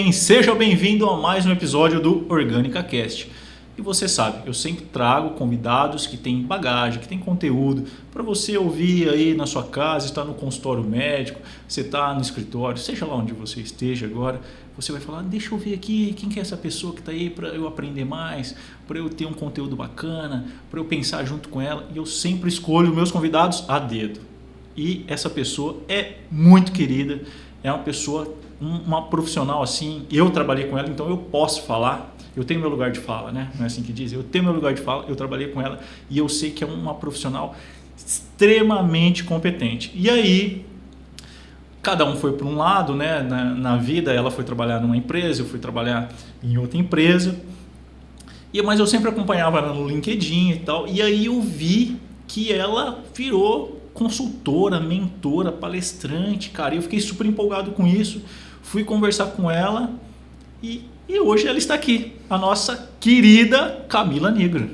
bem? Seja bem-vindo a mais um episódio do Orgânica Cast. E você sabe, eu sempre trago convidados que têm bagagem, que têm conteúdo para você ouvir aí na sua casa, está no consultório médico, você está no escritório, seja lá onde você esteja agora, você vai falar, deixa eu ver aqui quem que é essa pessoa que está aí para eu aprender mais, para eu ter um conteúdo bacana, para eu pensar junto com ela. E eu sempre escolho meus convidados a dedo. E essa pessoa é muito querida, é uma pessoa, uma profissional assim, eu trabalhei com ela, então eu posso falar. Eu tenho meu lugar de fala, né? Não é assim que diz? Eu tenho meu lugar de fala, eu trabalhei com ela e eu sei que é uma profissional extremamente competente. E aí, cada um foi para um lado, né? Na vida, ela foi trabalhar numa empresa, eu fui trabalhar em outra empresa. Mas eu sempre acompanhava ela no LinkedIn e tal. E aí eu vi que ela virou consultora, mentora, palestrante, cara. E eu fiquei super empolgado com isso. Fui conversar com ela e hoje ela está aqui, a nossa querida Camila Nigro.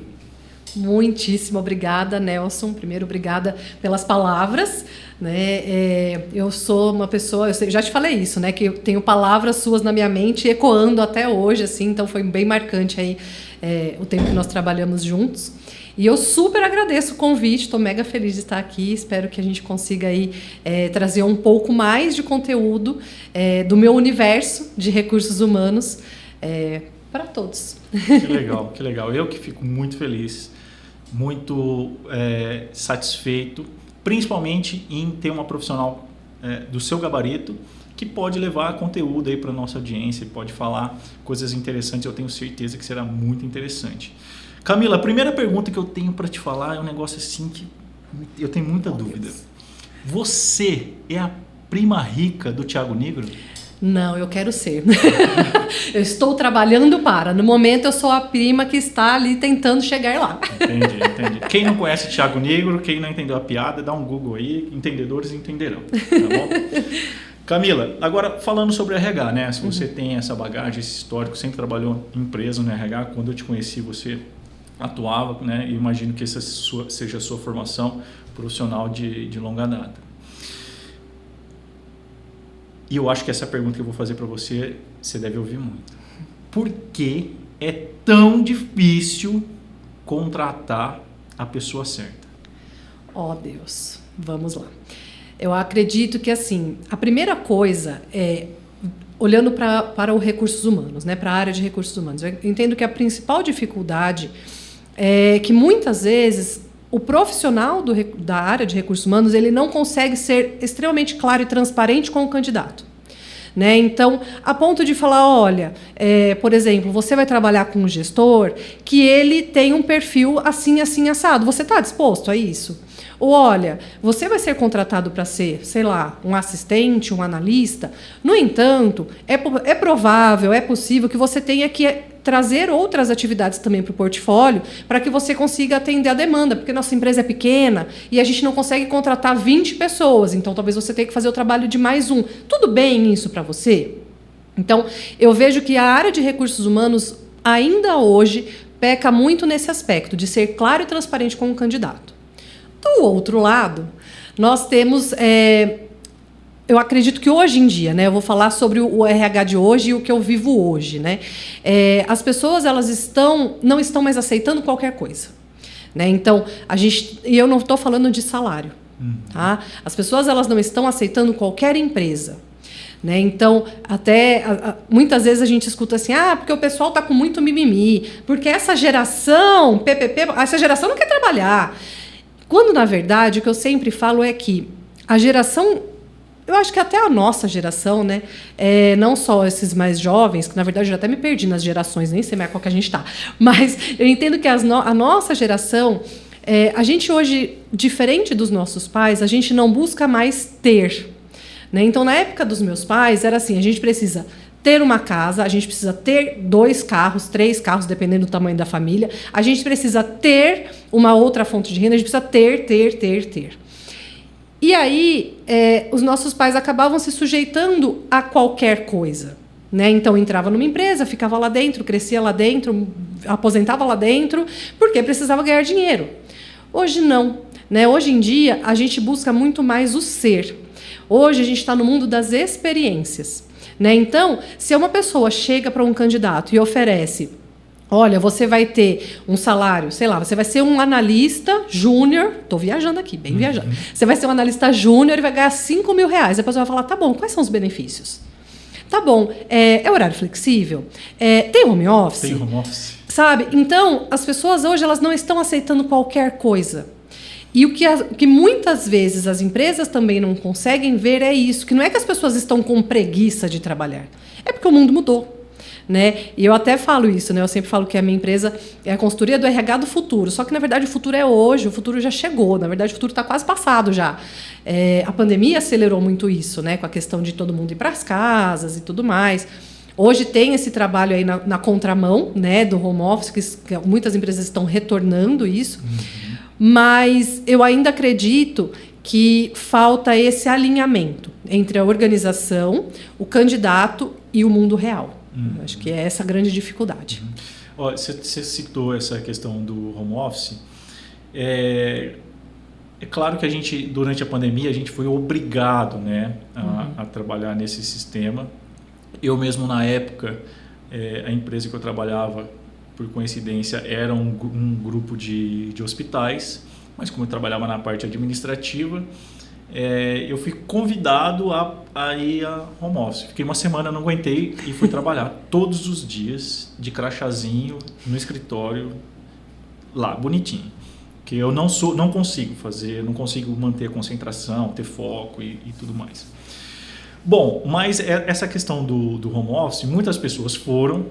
Muitíssimo obrigada, Nelson. Primeiro, obrigada pelas palavras. Né? Eu sou uma pessoa, eu já te falei isso, né? Que eu tenho palavras suas na minha mente ecoando até hoje, assim, então foi bem marcante aí o tempo que nós trabalhamos juntos. E eu super agradeço o convite, estou mega feliz de estar aqui, espero que a gente consiga aí, trazer um pouco mais de conteúdo do meu universo de recursos humanos para todos. Que legal, que legal. Eu que fico muito feliz, muito satisfeito, principalmente em ter uma profissional do seu gabarito que pode levar conteúdo aí para a nossa audiência, pode falar coisas interessantes, eu tenho certeza que será muito interessante. Camila, a primeira pergunta que eu tenho para te falar é um negócio assim que eu tenho muita dúvida. Você é a prima rica do Thiago Nigro? Não, eu quero ser. Eu estou trabalhando para. No momento, eu sou a prima que está ali tentando chegar lá. Entendi. Quem não conhece Thiago Nigro, quem não entendeu a piada, dá um Google aí, entendedores entenderão. Tá bom? Camila, agora falando sobre RH, né? Se você tem essa bagagem, esse histórico, sempre trabalhou em empresa no RH, quando eu te conheci, você atuava, né? E imagino que essa seja a sua formação profissional de longa data. E eu acho que essa pergunta que eu vou fazer para você, você deve ouvir muito. Por que é tão difícil contratar a pessoa certa? Oh, Deus. Vamos lá. Eu acredito que, assim, a primeira coisa é, olhando para os recursos humanos, né, para a área de recursos humanos, eu entendo que a principal dificuldade é que, muitas vezes, o profissional da área de recursos humanos ele não consegue ser extremamente claro e transparente com o candidato. Né? Então, a ponto de falar, olha, por exemplo, você vai trabalhar com um gestor que ele tem um perfil assim, assim, assado. Você está disposto a isso? Ou, olha, você vai ser contratado para ser, sei lá, um assistente, um analista. No entanto, é provável, é possível que você tenha que trazer outras atividades também para o portfólio para que você consiga atender a demanda, porque nossa empresa é pequena e a gente não consegue contratar 20 pessoas, então talvez você tenha que fazer o trabalho de mais um. Tudo bem isso para você? Então, eu vejo que a área de recursos humanos, ainda hoje, peca muito nesse aspecto, de ser claro e transparente com o candidato. Do outro lado, nós temos... eu acredito que hoje em dia, né, eu vou falar sobre o RH de hoje e o que eu vivo hoje, né, as pessoas não estão mais aceitando qualquer coisa, né? Então e eu não estou falando de salário, tá? As pessoas elas não estão aceitando qualquer empresa, né? Então até muitas vezes a gente escuta assim, porque o pessoal está com muito mimimi, porque essa geração essa geração não quer trabalhar, quando na verdade o que eu sempre falo é que a geração, eu acho que até a nossa geração, né, não só esses mais jovens, que na verdade eu já até me perdi nas gerações, nem sei mais qual que a gente está, mas eu entendo que a nossa geração, a gente hoje, diferente dos nossos pais, a gente não busca mais ter. Né? Então, na época dos meus pais, era assim, a gente precisa ter uma casa, a gente precisa ter 2 carros, 3 carros, dependendo do tamanho da família, a gente precisa ter uma outra fonte de renda, a gente precisa ter. E aí, os nossos pais acabavam se sujeitando a qualquer coisa. Né? Então, entrava numa empresa, ficava lá dentro, crescia lá dentro, aposentava lá dentro, porque precisava ganhar dinheiro. Hoje, não. Né? Hoje em dia, a gente busca muito mais o ser. Hoje, a gente está no mundo das experiências. Né? Então, se uma pessoa chega para um candidato e oferece, olha, você vai ter um salário, sei lá, você vai ser um analista júnior, estou viajando aqui, bem viajando. Você vai ser um analista júnior e vai ganhar R$5.000. A pessoa vai falar, tá bom, quais são os benefícios? Tá bom, é horário flexível? Tem home office? Tem home office. Sabe? Então, as pessoas hoje elas não estão aceitando qualquer coisa. E o que muitas vezes as empresas também não conseguem ver é isso, que não é que as pessoas estão com preguiça de trabalhar, é porque o mundo mudou. Né? E eu até falo isso, né? Eu sempre falo que a minha empresa é a consultoria do RH do futuro. Só que, na verdade, o futuro é hoje, o futuro já chegou. Na verdade, o futuro está quase passado já. A pandemia acelerou muito isso, né? Com a questão de todo mundo ir para as casas e tudo mais. Hoje tem esse trabalho aí na contramão, né? Do home office, que muitas empresas estão retornando isso. Mas eu ainda acredito que falta esse alinhamento entre a organização, o candidato e o mundo real. Acho que é essa a grande dificuldade. Você citou essa questão do home office. É claro que a gente, durante a pandemia, a gente foi obrigado, né, a trabalhar nesse sistema. Eu mesmo, na época, a empresa que eu trabalhava, por coincidência, era um grupo de hospitais, mas como eu trabalhava na parte administrativa, eu fui convidado a ir a home office. Fiquei uma semana, não aguentei e fui trabalhar todos os dias de crachazinho no escritório lá, bonitinho. Que eu não consigo fazer, não consigo manter a concentração, ter foco e tudo mais. Bom, mas essa questão do home office, muitas pessoas foram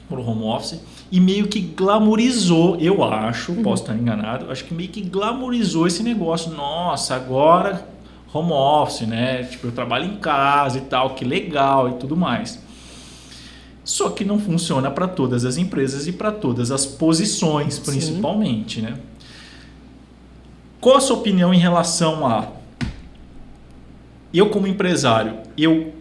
para o home office e meio que glamorizou, eu acho, posso estar enganado, acho que meio que glamorizou esse negócio. Nossa, agora home office, né? Tipo, eu trabalho em casa e tal, que legal e tudo mais. Só que não funciona para todas as empresas e para todas as posições, principalmente, né? Qual a sua opinião em relação a... Eu, como empresário, eu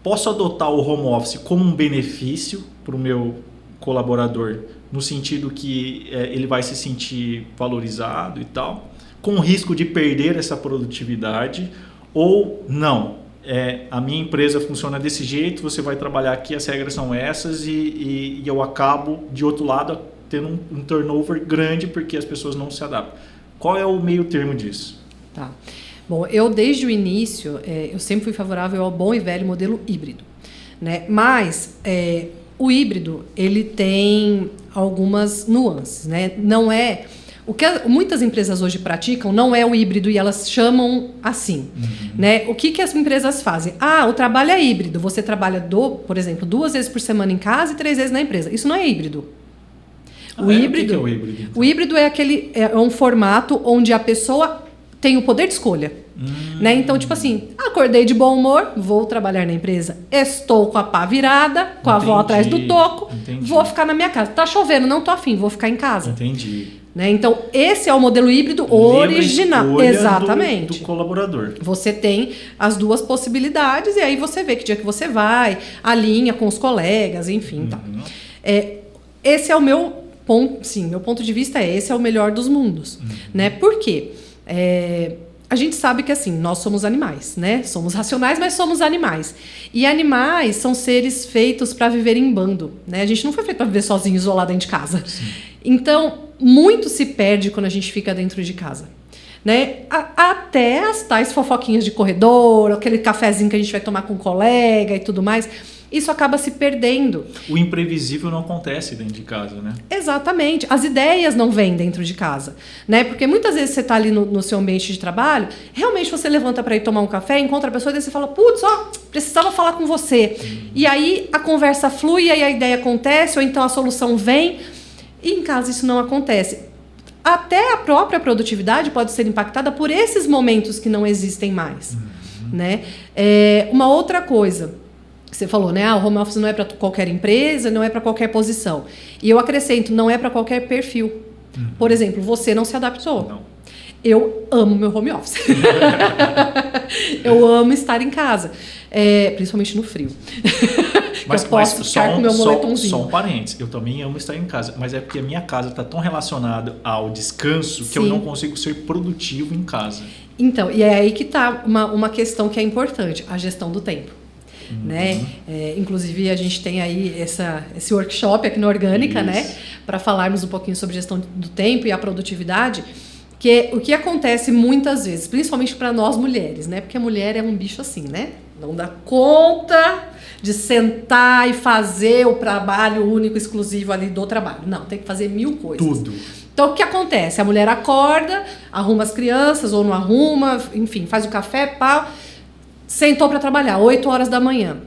posso adotar o home office como um benefício para o meu colaborador, no sentido que ele vai se sentir valorizado e tal, com o risco de perder essa produtividade, ou não? A minha empresa funciona desse jeito, você vai trabalhar aqui, as regras são essas e eu acabo, de outro lado, tendo um turnover grande porque as pessoas não se adaptam. Qual é o meio termo disso? Tá. Bom, eu desde o início, eu sempre fui favorável ao bom e velho modelo híbrido, né? Mas o híbrido, ele tem algumas nuances, né? Não é... O que muitas empresas hoje praticam não é o híbrido e elas chamam assim, né? O que as empresas fazem? O trabalho é híbrido. Você trabalha, por exemplo, 2 vezes por semana em casa e 3 vezes na empresa. Isso não é híbrido. O que é o híbrido? Então? O híbrido é um formato onde a pessoa tem o poder de escolha. Né? Então, tipo assim, acordei de bom humor, vou trabalhar na empresa. Estou com a pá virada, com a avó atrás do toco, vou ficar na minha casa. Tá chovendo, não tô afim, vou ficar em casa. Entendi. Né? Então, esse é o modelo híbrido original. Exatamente. Do colaborador. Você tem as duas possibilidades e aí você vê que dia que você vai, alinha com os colegas, enfim. Tá. Esse é o meu ponto, sim, meu ponto de vista esse é o melhor dos mundos. Né? Por quê? A gente sabe que assim, nós somos animais, né? Somos racionais, mas somos animais. E animais são seres feitos para viver em bando, né? A gente não foi feito para viver sozinho, isolado dentro de casa. Sim. Então, muito se perde quando a gente fica dentro de casa. Né? Até as tais fofoquinhas de corredor, aquele cafezinho que a gente vai tomar com um colega e tudo mais, isso acaba se perdendo. O imprevisível não acontece dentro de casa, né? Exatamente. As ideias não vêm dentro de casa, né? Porque muitas vezes você está ali no seu ambiente de trabalho, realmente você levanta para ir tomar um café, encontra a pessoa e daí você fala, putz, precisava falar com você. E aí a conversa flui, e aí a ideia acontece, ou então a solução vem. E em casa isso não acontece. Até a própria produtividade pode ser impactada por esses momentos que não existem mais. Né? Uma outra coisa, você falou, né? O home office não é para qualquer empresa, não é para qualquer posição. E eu acrescento, não é para qualquer perfil. Por exemplo, você não se adaptou. Não. Eu amo meu home office. Eu amo estar em casa. Principalmente no frio. Mas, eu posso ficar com meu moletomzinho. Só um parênteses, eu também amo estar em casa, mas é porque a minha casa está tão relacionada ao descanso que eu não consigo ser produtivo em casa. Então, e é aí que está uma questão que é importante, a gestão do tempo. Né? Inclusive, a gente tem aí esse workshop aqui no Orgânica, né? Para falarmos um pouquinho sobre gestão do tempo e a produtividade, que o que acontece muitas vezes, principalmente para nós mulheres, né? Porque a mulher é um bicho assim, né? Não dá conta de sentar e fazer o trabalho único, exclusivo ali do trabalho. Não, tem que fazer 1000 coisas. Tudo. Então, o que acontece? A mulher acorda, arruma as crianças ou não arruma, enfim, faz o café, pá, sentou para trabalhar, 8 horas da manhã.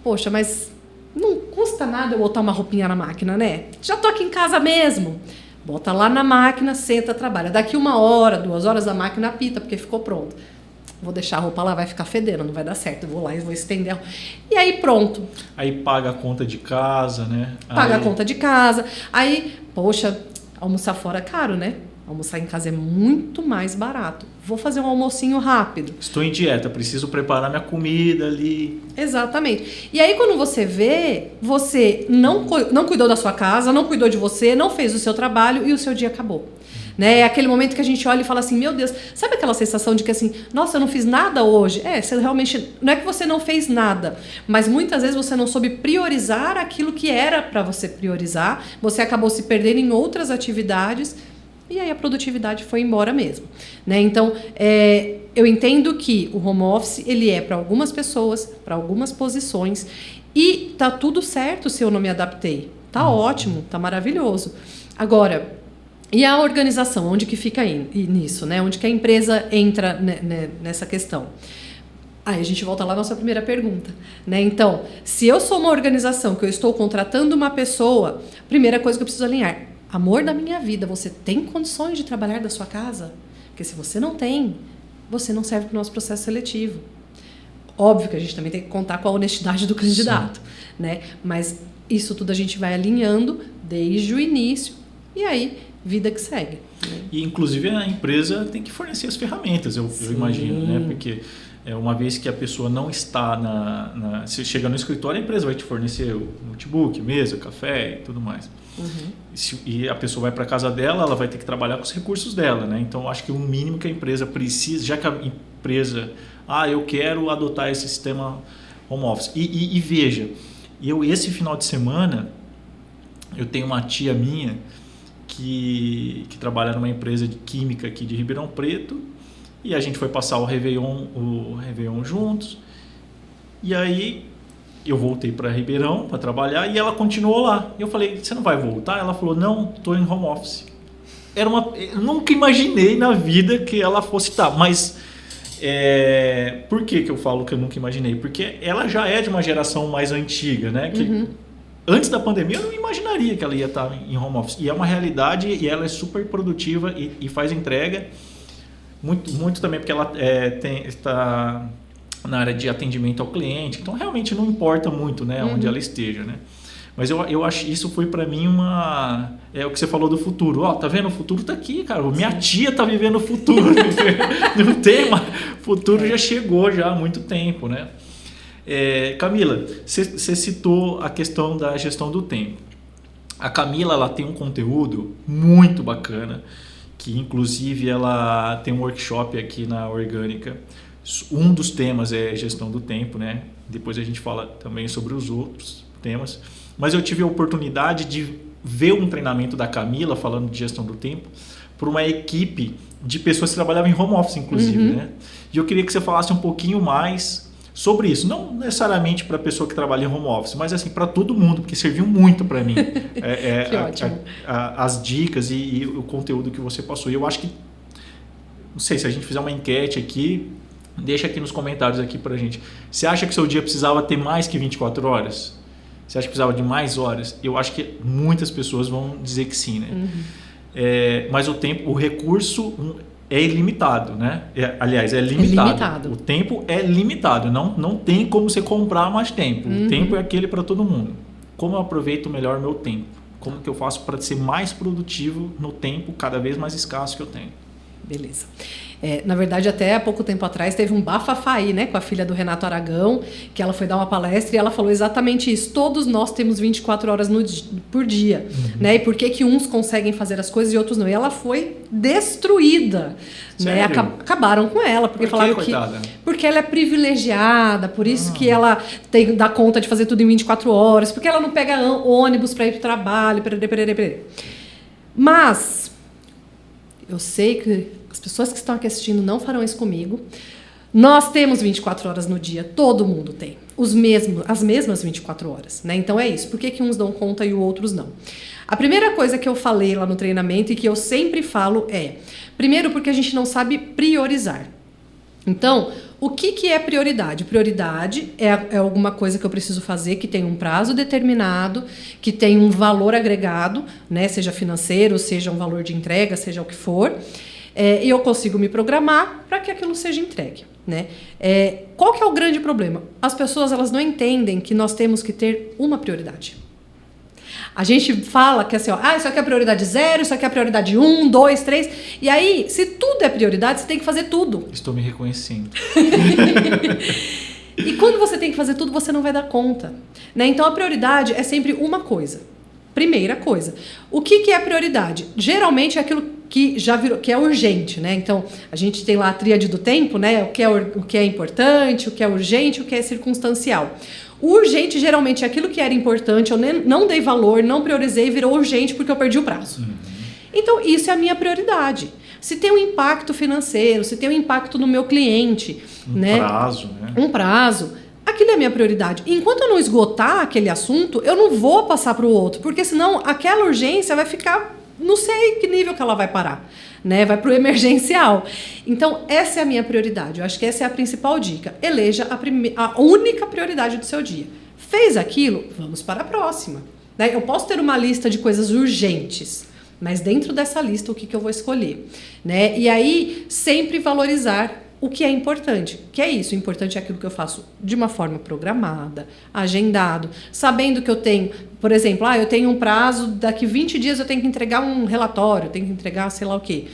Poxa, mas não custa nada eu botar uma roupinha na máquina, né? Já tô aqui em casa mesmo. Bota lá na máquina, senta, trabalha. Daqui 1 hora, 2 horas a máquina apita, porque ficou pronto. Vou deixar a roupa lá, vai ficar fedendo, não vai dar certo. Eu vou lá e vou estender a roupa. E aí pronto. Aí paga a conta de casa, né? Paga a conta de casa. Aí, poxa, almoçar fora é caro, né? Almoçar em casa é muito mais barato. Vou fazer um almocinho rápido. Estou em dieta, preciso preparar minha comida ali. Exatamente. E aí, quando você vê, você não cuidou da sua casa, não cuidou de você, não fez o seu trabalho e o seu dia acabou. Né? É aquele momento que a gente olha e fala assim, meu Deus, sabe aquela sensação de que assim, nossa, eu não fiz nada hoje? Você realmente, não é que você não fez nada, mas muitas vezes você não soube priorizar aquilo que era para você priorizar, você acabou se perdendo em outras atividades e aí a produtividade foi embora mesmo. Né? Então, eu entendo que o home office, ele é para algumas pessoas, para algumas posições, e tá tudo certo se eu não me adaptei. Tá ótimo, tá maravilhoso. Agora, e a organização, onde que fica nisso, né? Onde que a empresa entra nessa questão? Aí a gente volta lá à nossa primeira pergunta, né? Então, se eu sou uma organização que eu estou contratando uma pessoa, primeira coisa que eu preciso alinhar, amor da minha vida, você tem condições de trabalhar da sua casa? Porque se você não tem, você não serve para o nosso processo seletivo. Óbvio que a gente também tem que contar com a honestidade do candidato, né? Mas isso tudo a gente vai alinhando desde o início e aí vida que segue. Né? E, inclusive, a empresa tem que fornecer as ferramentas, eu imagino, né? Porque uma vez que a pessoa não está se chega no escritório, a empresa vai te fornecer o notebook, mesa, café e tudo mais. E a pessoa vai para casa dela, ela vai ter que trabalhar com os recursos dela, né? Então, acho que o mínimo que a empresa precisa, já que a empresa, eu quero adotar esse sistema home office. E veja, esse final de semana, eu tenho uma tia minha que trabalha numa empresa de química aqui de Ribeirão Preto, e a gente foi passar o Réveillon juntos, e aí eu voltei para Ribeirão para trabalhar e ela continuou lá. Eu falei, você não vai voltar? Ela falou, não, estou em home office. Eu nunca imaginei na vida que ela fosse estar, mas por que eu falo que eu nunca imaginei? Porque ela já é de uma geração mais antiga, né? Que antes da pandemia eu não imaginaria que ela ia estar em home office. E é uma realidade e ela é super produtiva e faz entrega. Muito também porque ela está na área de atendimento ao cliente. Então realmente não importa muito, né, onde ela esteja, né? Mas eu acho isso foi para mim é o que você falou do futuro. Tá vendo? O futuro tá aqui, cara. Minha tia tá vivendo o futuro. Não tem, mas o futuro já chegou já há muito tempo, né? Camila, você citou a questão da gestão do tempo. A Camila, ela tem um conteúdo muito bacana, que inclusive ela tem um workshop aqui na Orgânica. Um dos temas é gestão do tempo, né? Depois a gente fala também sobre os outros temas. Mas eu tive a oportunidade de ver um treinamento da Camila falando de gestão do tempo por uma equipe de pessoas que trabalhavam em home office, inclusive, né? E eu queria que você falasse um pouquinho mais sobre isso, não necessariamente para a pessoa que trabalha em home office, mas assim para todo mundo, porque serviu muito para mim que ótimo. As dicas e o conteúdo que você passou. E eu acho que, não sei, se a gente fizer uma enquete aqui, deixa aqui nos comentários aqui para a gente. Você acha que seu dia precisava ter mais que 24 horas? Você acha que precisava de mais horas? Eu acho que muitas pessoas vão dizer que sim, né? Mas o recurso é ilimitado, né? Aliás, é limitado. O tempo é limitado. Não tem como você comprar mais tempo. O tempo é aquele para todo mundo. Como eu aproveito melhor o meu tempo? Como que eu faço para ser mais produtivo no tempo cada vez mais escasso que eu tenho? Beleza. Na verdade, até há pouco tempo atrás, teve um bafafá aí, né, com a filha do Renato Aragão, que ela foi dar uma palestra e ela falou exatamente isso. Todos nós temos 24 horas por dia, né? E por que uns conseguem fazer as coisas e outros não? E ela foi destruída, né? Acabaram com ela, porque falaram que... Porque ela é privilegiada, por isso que ela dá conta de fazer tudo em 24 horas, porque ela não pega ônibus para ir para o trabalho, Mas eu sei que as pessoas que estão aqui assistindo não farão isso comigo. Nós temos 24 horas no dia, todo mundo tem. As mesmas 24 horas, né? Então é isso. Por que uns dão conta e os outros não? A primeira coisa que eu falei lá no treinamento e que eu sempre falo é... Primeiro, porque a gente não sabe priorizar. Então, o que é prioridade? Prioridade é alguma coisa que eu preciso fazer que tem um prazo determinado, que tem um valor agregado, né? Seja financeiro, seja um valor de entrega, seja o que for. E eu consigo me programar para que aquilo seja entregue, né? Qual que é o grande problema? As pessoas elas não entendem que nós temos que ter uma prioridade. A gente fala que assim, isso aqui é prioridade 0, isso aqui é prioridade 1, 2, 3. E aí, se tudo é prioridade, você tem que fazer tudo. Estou me reconhecendo. E quando você tem que fazer tudo, você não vai dar conta, né? Então, a prioridade é sempre uma coisa. Primeira coisa. O que é prioridade? Geralmente é aquilo que já virou, que é urgente, né? Então, a gente tem lá a tríade do tempo, né? O que é importante, o que é urgente, o que é circunstancial. O urgente geralmente é aquilo que era importante, eu não dei valor, não priorizei, virou urgente porque eu perdi o prazo. Então, isso é a minha prioridade. Se tem um impacto financeiro, se tem um impacto no meu cliente, prazo, né? Um prazo, aquilo é a minha prioridade. Enquanto eu não esgotar aquele assunto, eu não vou passar para o outro, porque senão aquela urgência vai ficar, não sei que nível que ela vai parar, né? Vai para o emergencial. Então, essa é a minha prioridade. Eu acho que essa é a principal dica. Eleja a única prioridade do seu dia. Fez aquilo? Vamos para a próxima. Né? Eu posso ter uma lista de coisas urgentes, mas dentro dessa lista, o que eu vou escolher? Né? E aí, sempre valorizar o que é importante. Que é isso? O importante é aquilo que eu faço de uma forma programada, agendado, sabendo que eu tenho, por exemplo, eu tenho um prazo, daqui 20 dias eu tenho que entregar um relatório, tenho que entregar sei lá o quê.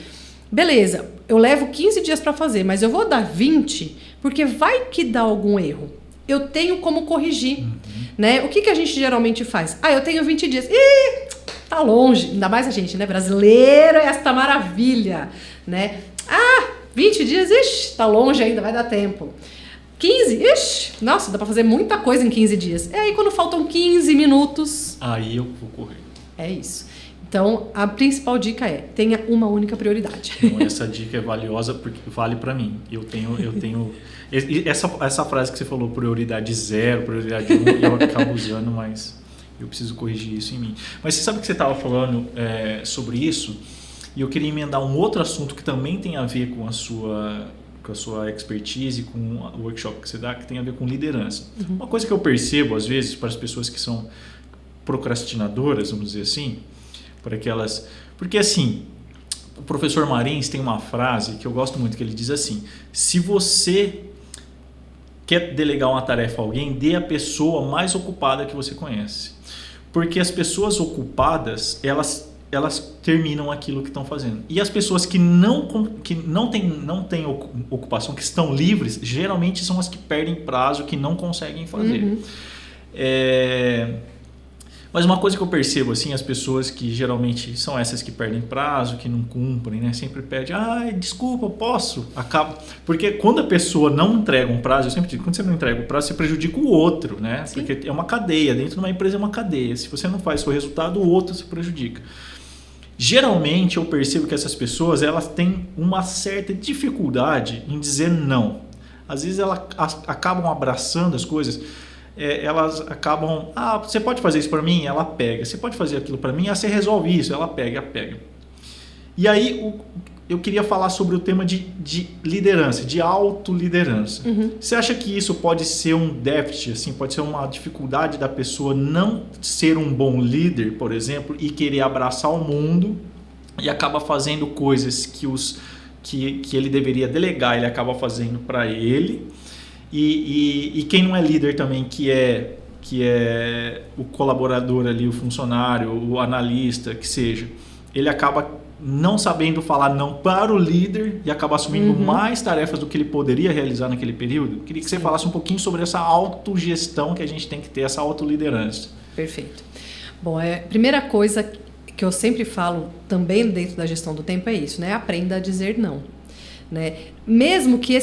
Beleza, eu levo 15 dias para fazer, mas eu vou dar 20, porque vai que dá algum erro. Eu tenho como corrigir. Né? O que a gente geralmente faz? Eu tenho 20 dias. Ih, tá longe. Ainda mais a gente, né? Brasileiro é esta maravilha. Né? 20 dias, ixi, tá longe ainda, vai dar tempo. 15, ixi, nossa, dá pra fazer muita coisa em 15 dias. E aí, quando faltam 15 minutos... Aí eu vou correr. É isso. Então, a principal dica é, tenha uma única prioridade. Então, essa dica é valiosa porque vale pra mim. Eu tenho essa frase que você falou, prioridade 0, prioridade 1, eu acabo usando, mas eu preciso corrigir isso em mim. Mas você sabe que você estava falando sobre isso? E eu queria emendar um outro assunto que também tem a ver com a sua expertise, com o workshop que você dá, que tem a ver com liderança. Uma coisa que eu percebo, às vezes, para as pessoas que são procrastinadoras, vamos dizer assim, porque assim, o professor Marins tem uma frase que eu gosto muito, que ele diz assim: se você quer delegar uma tarefa a alguém, dê a pessoa mais ocupada que você conhece. Porque as pessoas ocupadas, elas terminam aquilo que estão fazendo. E as pessoas que não têm ocupação, que estão livres, geralmente são as que perdem prazo, que não conseguem fazer. Mas uma coisa que eu percebo, assim, as pessoas que geralmente são essas que perdem prazo, que não cumprem, né? Sempre pedem, desculpa, posso? Porque quando a pessoa não entrega um prazo, eu sempre digo, quando você não entrega o prazo, você prejudica o outro, né? Sim. Porque é uma cadeia, dentro de uma empresa é uma cadeia. Se você não faz o seu resultado, o outro se prejudica. Geralmente eu percebo que essas pessoas elas têm uma certa dificuldade em dizer não. Às vezes elas acabam abraçando as coisas, elas acabam, você pode fazer isso para mim? Ela pega. Você pode fazer aquilo para mim? Você resolve isso? Ela pega. E aí eu queria falar sobre o tema de liderança, de autoliderança. Você acha que isso pode ser um déficit, assim, pode ser uma dificuldade da pessoa não ser um bom líder, por exemplo, e querer abraçar o mundo e acaba fazendo coisas que ele deveria delegar, ele acaba fazendo para ele, e quem não é líder também, que é o colaborador ali, o funcionário, o analista, que seja, ele acaba não sabendo falar não para o líder e acaba assumindo mais tarefas do que ele poderia realizar naquele período. Queria que você falasse um pouquinho sobre essa autogestão que a gente tem que ter, essa autoliderança. Perfeito. Bom, a primeira coisa que eu sempre falo também dentro da gestão do tempo é isso, né? Aprenda a dizer não. Né? Mesmo que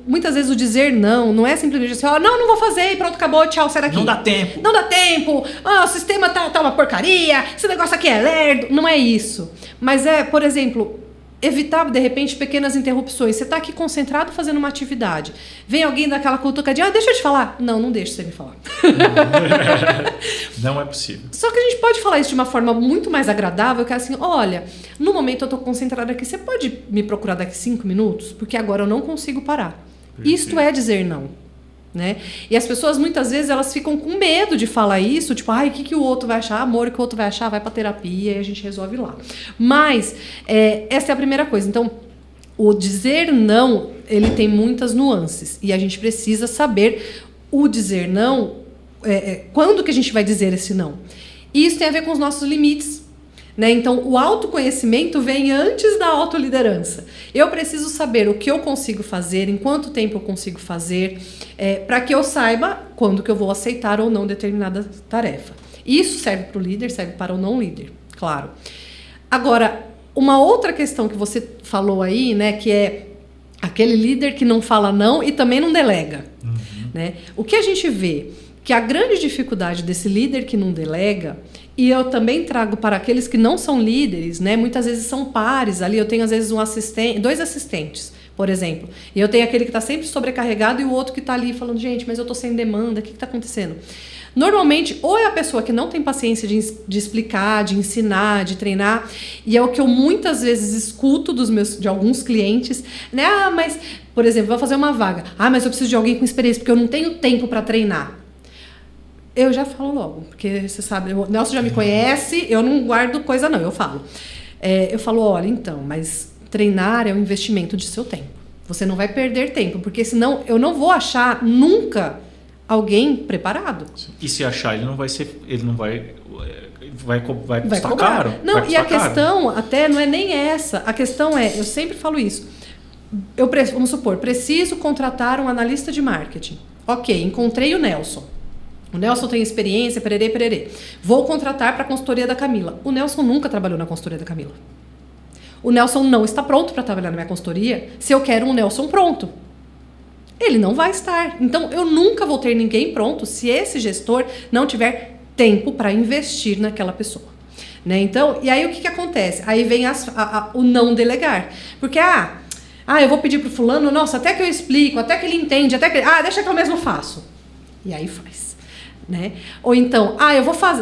muitas vezes o dizer não é simplesmente assim, não vou fazer e pronto, acabou, tchau, sai daqui. Não dá tempo. Não dá tempo, o sistema tá uma porcaria, esse negócio aqui é lerdo. Não é isso. Mas por exemplo, evitar, de repente, pequenas interrupções. Você está aqui concentrado fazendo uma atividade. Vem alguém daquela cutucadinha, deixa eu te falar. Não deixa você me falar. Não é possível. Só que a gente pode falar isso de uma forma muito mais agradável, que é assim, olha, no momento eu estou concentrada aqui, você pode me procurar daqui 5 minutos? Porque agora eu não consigo parar. Perfeito. Isto é dizer não. Né? E as pessoas muitas vezes elas ficam com medo de falar isso, tipo, o que o outro vai achar, amor, o que o outro vai achar, vai pra terapia e a gente resolve lá. Mas essa é a primeira coisa. Então, o dizer não, ele tem muitas nuances e a gente precisa saber o dizer não, quando que a gente vai dizer esse não. E isso tem a ver com os nossos limites. Né? Então, o autoconhecimento vem antes da autoliderança. Eu preciso saber o que eu consigo fazer, em quanto tempo eu consigo fazer, para que eu saiba quando que eu vou aceitar ou não determinada tarefa. Isso serve para o líder, serve para o não líder, claro. Agora, uma outra questão que você falou aí, né, que é aquele líder que não fala não e também não delega. Né? O que a gente vê? Que a grande dificuldade desse líder que não delega, e eu também trago para aqueles que não são líderes, né? Muitas vezes são pares ali, eu tenho às vezes 2 assistentes, por exemplo, e eu tenho aquele que está sempre sobrecarregado e o outro que está ali falando, gente, mas eu estou sem demanda, o que está acontecendo? Normalmente, ou é a pessoa que não tem paciência de explicar, de ensinar, de treinar, e é o que eu muitas vezes escuto de alguns clientes, né? Mas, por exemplo, vou fazer uma vaga, mas eu preciso de alguém com experiência, porque eu não tenho tempo para treinar. Eu já falo logo, porque você sabe, o Nelson já me conhece, eu não guardo coisa não, eu falo. Eu falo, olha, então, mas treinar é um investimento de seu tempo. Você não vai perder tempo, porque senão eu não vou achar nunca alguém preparado. E se achar, ele não vai custar cobrar. caro. Não, e a questão até não é nem essa, a questão é, eu sempre falo isso, vamos supor, preciso contratar um analista de marketing. Ok, encontrei o Nelson. O Nelson tem experiência, pererê. Vou contratar para a consultoria da Camila. O Nelson nunca trabalhou na consultoria da Camila. O Nelson não está pronto para trabalhar na minha consultoria se eu quero um Nelson pronto. Ele não vai estar. Então, eu nunca vou ter ninguém pronto se esse gestor não tiver tempo para investir naquela pessoa. Né? Então, e aí o que acontece? Aí vem o não delegar. Porque, eu vou pedir para o fulano, nossa, até que eu explico, até que ele entende, deixa que eu mesmo faço. E aí faz. Né? Ou então,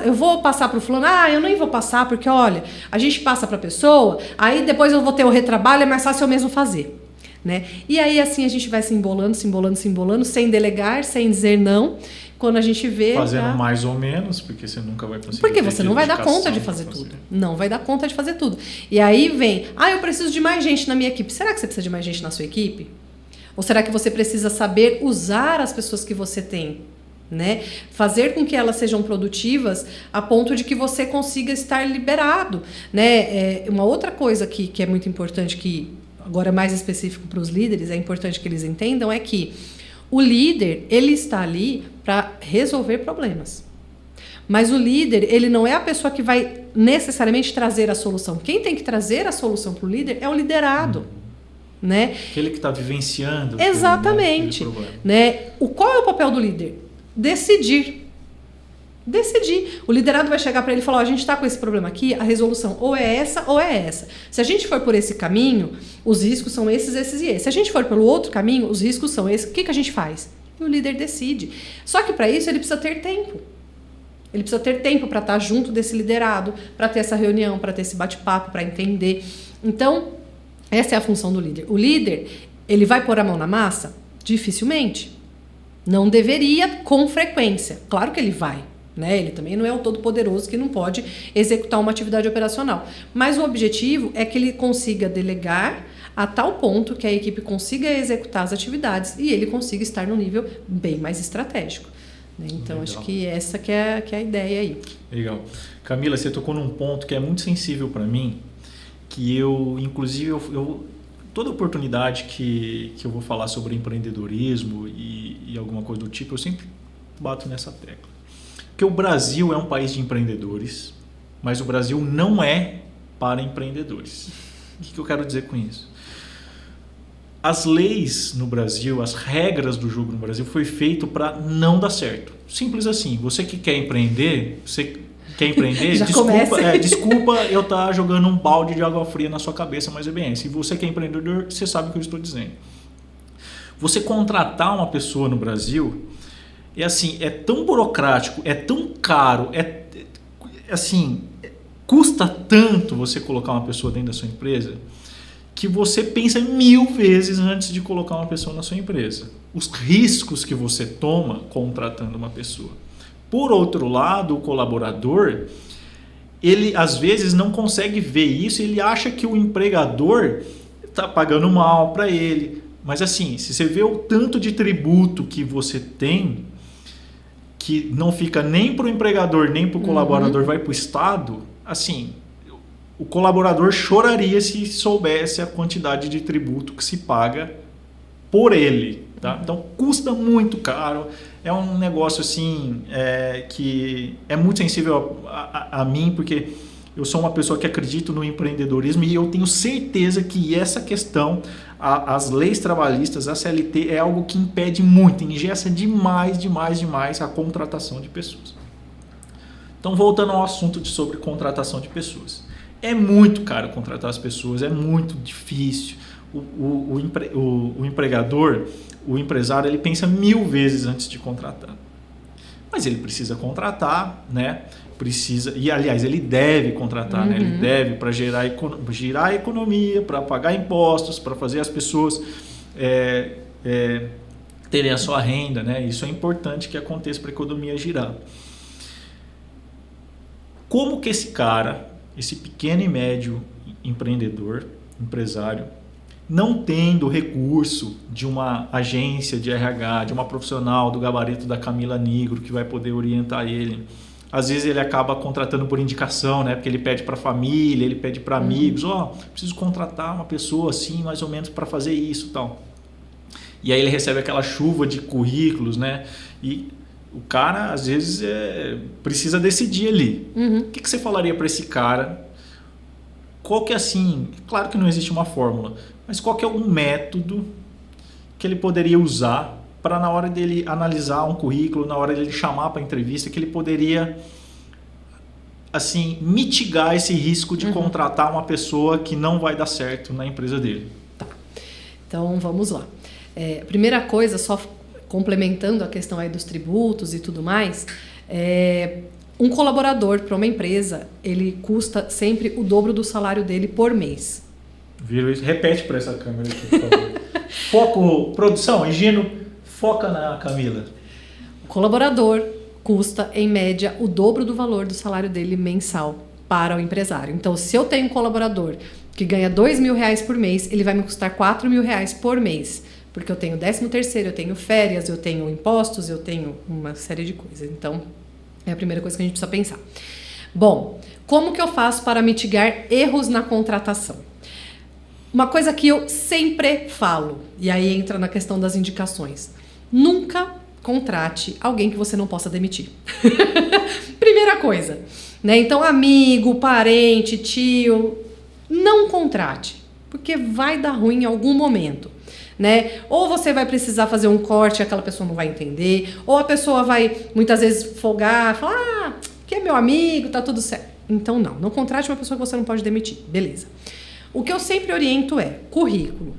eu vou passar para o fulano, eu nem vou passar, porque olha, a gente passa para a pessoa, aí depois eu vou ter o retrabalho, é mais fácil eu mesmo fazer. Né? E aí assim a gente vai se embolando, sem delegar, sem dizer não, quando a gente vê... Fazendo mais ou menos, porque você nunca vai conseguir... Porque você não vai dar conta de fazer tudo. Não vai dar conta de fazer tudo. E aí vem, eu preciso de mais gente na minha equipe. Será que você precisa de mais gente na sua equipe? Ou será que você precisa saber usar as pessoas que você tem? Né? Fazer com que elas sejam produtivas a ponto de que você consiga estar liberado. Né? Uma outra coisa que é muito importante, que agora é mais específico para os líderes, é importante que eles entendam, é que o líder, ele está ali para resolver problemas. Mas o líder, ele não é a pessoa que vai necessariamente trazer a solução. Quem tem que trazer a solução para o líder é o liderado. Né? Aquele que está vivenciando. Exatamente. Né? Qual é o papel do líder? Decidir. O liderado vai chegar para ele e falar, a gente está com esse problema aqui, a resolução ou é essa ou é essa. Se a gente for por esse caminho, os riscos são esses e esses. Se a gente for pelo outro caminho, os riscos são esses. O que a gente faz? E o líder decide. Só que para isso ele precisa ter tempo. Ele precisa ter tempo para estar junto desse liderado, para ter essa reunião, para ter esse bate-papo, para entender. Então, essa é a função do líder. O líder, ele vai pôr a mão na massa? Dificilmente. Não deveria com frequência. Claro que ele vai, né? Ele também não é o todo-poderoso que não pode executar uma atividade operacional. Mas o objetivo é que ele consiga delegar a tal ponto que a equipe consiga executar as atividades e ele consiga estar num nível bem mais estratégico. né? Então, Legal. acho que essa que é a ideia aí. Legal. Camila, você tocou num ponto que é muito sensível para mim, que inclusive, toda oportunidade que eu vou falar sobre empreendedorismo e alguma coisa do tipo, eu sempre bato nessa tecla. Porque o Brasil é um país de empreendedores, mas o Brasil não é para empreendedores. O que eu quero dizer com isso? As leis no Brasil, as regras do jogo no Brasil foi feito para não dar certo. Simples assim. Você que quer empreender, Já desculpa eu estar jogando um balde de água fria na sua cabeça, mas é bem, se você que é empreendedor, você sabe o que eu estou dizendo. Você contratar uma pessoa no Brasil é assim, é tão burocrático, é tão caro, custa tanto você colocar uma pessoa dentro da sua empresa que você pensa 1000 vezes antes de colocar uma pessoa na sua empresa. Os riscos que você toma contratando uma pessoa. Por outro lado, o colaborador, ele às vezes não consegue ver isso, ele acha que o empregador está pagando mal para ele. Mas assim, se você vê o tanto de tributo que você tem, que não fica nem para o empregador, nem para o colaborador, vai para o Estado, assim, o colaborador choraria se soubesse a quantidade de tributo que se paga por ele. Tá? Então, custa muito caro. É um negócio assim, que é muito sensível a mim, porque eu sou uma pessoa que acredito no empreendedorismo e eu tenho certeza que essa questão, as leis trabalhistas, a CLT, é algo que impede muito, engessa demais a contratação de pessoas. Então, voltando ao assunto sobre contratação de pessoas. É muito caro contratar as pessoas, é muito difícil. O empregador, o empresário, ele pensa 1000 vezes antes de contratar. Mas ele precisa contratar, né? E aliás, ele deve contratar, né? Ele deve para girar a economia, para pagar impostos, para fazer as pessoas terem a sua renda, né? Isso é importante que aconteça para a economia girar. Como que esse cara, esse pequeno e médio empreendedor, empresário, não tendo recurso de uma agência de RH, de uma profissional do gabarito da Camila Nigro que vai poder orientar ele, às vezes ele acaba contratando por indicação, né? Porque ele pede para a família, ele pede para amigos, preciso contratar uma pessoa assim, mais ou menos, para fazer isso e tal. E aí ele recebe aquela chuva de currículos, né? E o cara, às vezes, precisa decidir ali. O que você falaria para esse cara? Qual que é assim? Claro que não existe uma fórmula, mas qual que é um método que ele poderia usar para, na hora dele analisar um currículo, na hora dele chamar para entrevista, que ele poderia assim mitigar esse risco de contratar uma pessoa que não vai dar certo na empresa dele? Tá. Então, vamos lá. Primeira coisa, só complementando a questão aí dos tributos e tudo mais, um colaborador para uma empresa, ele custa sempre o dobro do salário dele por mês. Repete para essa câmera aqui, por favor. Foco, produção, Higino, foca na Camila. O colaborador custa, em média, o dobro do valor do salário dele mensal para o empresário. Então, se eu tenho um colaborador que ganha R$2.000 por mês, ele vai me custar R$4.000 por mês. Porque eu tenho 13º, eu tenho férias, eu tenho impostos, eu tenho uma série de coisas. Então, é a primeira coisa que a gente precisa pensar. Bom, como que eu faço para mitigar erros na contratação? Uma coisa que eu sempre falo, e aí entra na questão das indicações. Nunca contrate alguém que você não possa demitir. Primeira coisa, né? Então, amigo, parente, tio, não contrate, porque vai dar ruim em algum momento. Né? Ou você vai precisar fazer um corte e aquela pessoa não vai entender, ou a pessoa vai muitas vezes folgar, falar, que é meu amigo, tá tudo certo. Então não contrate uma pessoa que você não pode demitir, beleza. O que eu sempre oriento é currículo,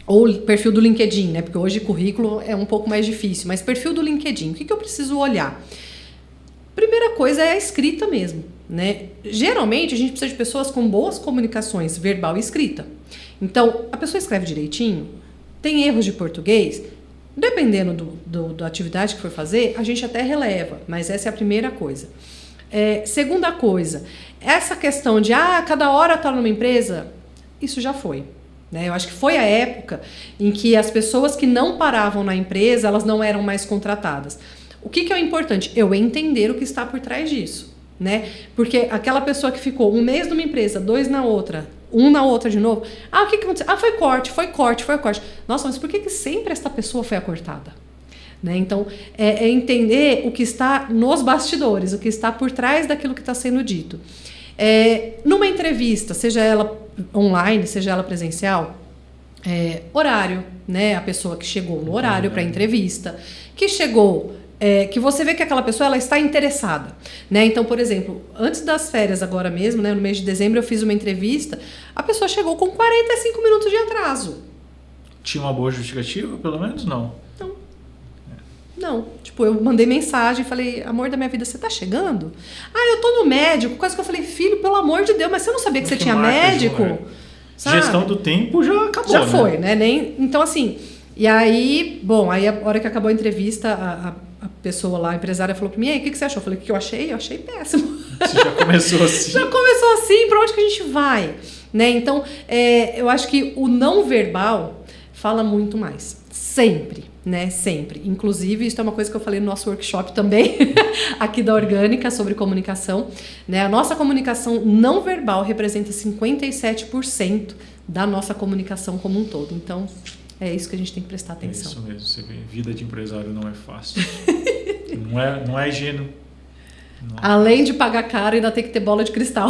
ou perfil do LinkedIn, né? Porque hoje currículo é um pouco mais difícil, mas perfil do LinkedIn, o que eu preciso olhar? Primeira coisa é a escrita mesmo, né? Geralmente a gente precisa de pessoas com boas comunicações verbal e escrita. Então, a pessoa escreve direitinho, tem erros de português, dependendo da atividade que for fazer, a gente até releva, mas essa é a primeira coisa. Segunda coisa, essa questão de cada hora está numa empresa, isso já foi. Né? Eu acho que foi a época em que as pessoas que não paravam na empresa, elas não eram mais contratadas. o que é o importante? Eu entender o que está por trás disso, né? Porque aquela pessoa que ficou 1 mês numa empresa, 2 na outra, 1 na outra de novo. O que aconteceu? Foi corte. Nossa, mas por que sempre essa pessoa foi acortada? Né? Então, é entender o que está nos bastidores, o que está por trás daquilo que está sendo dito. Numa entrevista, seja ela online, seja ela presencial, horário, né? A pessoa que chegou no horário para a entrevista, que chegou, que você vê que aquela pessoa ela está interessada, né? Então, por exemplo, antes das férias agora mesmo, né, no mês de dezembro, eu fiz uma entrevista, a pessoa chegou com 45 minutos de atraso. Tinha uma boa justificativa, pelo menos? Não, tipo, eu mandei mensagem e falei, amor da minha vida, você tá chegando? Eu tô no médico, quase que eu falei, filho, pelo amor de Deus, mas você não sabia que você tinha médico? Sabe? Gestão do tempo já acabou, já foi, né? Então, assim, e aí, bom, aí a hora que acabou a entrevista, a pessoa lá, a empresária, falou pra mim, o que você achou? Eu falei, o que eu achei? Eu achei péssimo. Você já começou assim? Já começou assim, pra onde que a gente vai? Né? Então, eu acho que o não verbal fala muito mais, sempre. Né, sempre. Inclusive, isso é uma coisa que eu falei no nosso workshop também, aqui da Orgânica, sobre comunicação. Né? A nossa comunicação não verbal representa 57% da nossa comunicação como um todo. Então, é isso que a gente tem que prestar atenção. É isso mesmo. Você vê, vida de empresário não é fácil. não é higiene. Além de pagar caro, ainda tem que ter bola de cristal.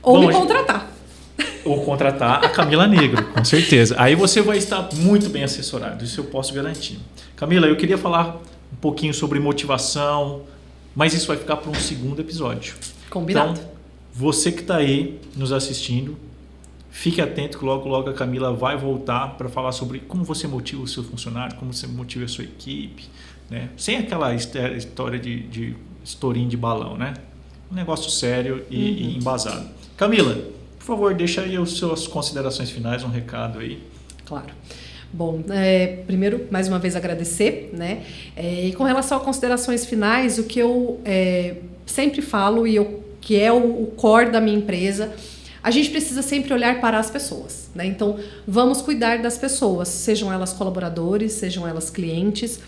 Ou me contratar. Ou contratar a Camila Negro, com certeza. Aí você vai estar muito bem assessorado, isso eu posso garantir. Camila, eu queria falar um pouquinho sobre motivação, mas isso vai ficar para um segundo episódio. Combinado. Então, você que está aí nos assistindo, fique atento que logo a Camila vai voltar para falar sobre como você motiva o seu funcionário, como você motiva a sua equipe, né? Sem aquela história de historinha de balão, né? Um negócio sério e embasado. Camila, por favor, deixa aí as suas considerações finais, um recado aí. Claro. Bom, primeiro, mais uma vez, agradecer, né? E com relação a considerações finais, o que eu sempre falo, que é o core da minha empresa, a gente precisa sempre olhar para as pessoas, né? Então, vamos cuidar das pessoas, sejam elas colaboradores, sejam elas clientes.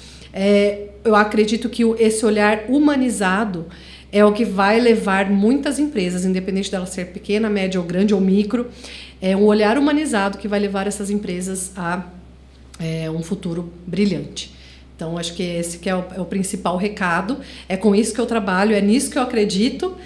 Eu acredito que esse olhar humanizado é o que vai levar muitas empresas, independente dela ser pequena, média ou grande ou micro, um olhar humanizado que vai levar essas empresas a um futuro brilhante. Então, acho que esse que é o principal recado. É com isso que eu trabalho, é nisso que eu acredito.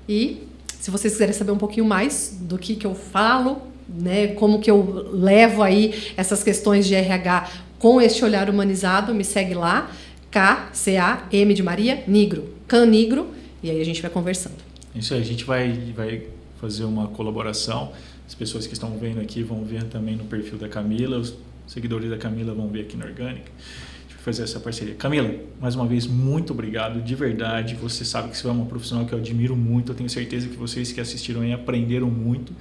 E se vocês quiserem saber um pouquinho mais do que eu falo, né, como que eu levo aí essas questões de RH com este olhar humanizado, me segue lá, KCAM de Maria, Negro, Can Negro. E aí a gente vai conversando. Isso aí, a gente vai fazer uma colaboração. As pessoas que estão vendo aqui vão ver também no perfil da Camila. Os seguidores da Camila vão ver aqui na Orgânica. A gente vai fazer essa parceria. Camila, mais uma vez, muito obrigado, de verdade. Você sabe que você é uma profissional que eu admiro muito. Eu tenho certeza que vocês que assistiram aí aprenderam muito.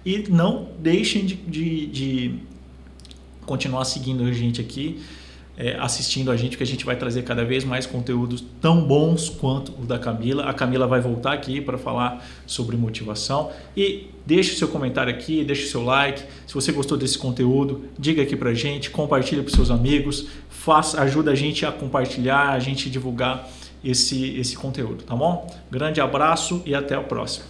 E não deixem de continuar seguindo a gente aqui. Assistindo a gente, que a gente vai trazer cada vez mais conteúdos tão bons quanto o da Camila. A Camila vai voltar aqui para falar sobre motivação. E deixe seu comentário aqui, deixe seu like. Se você gostou desse conteúdo, diga aqui pra gente, compartilhe para seus amigos, ajuda a gente a compartilhar, a gente divulgar esse conteúdo, tá bom? Grande abraço e até a próxima.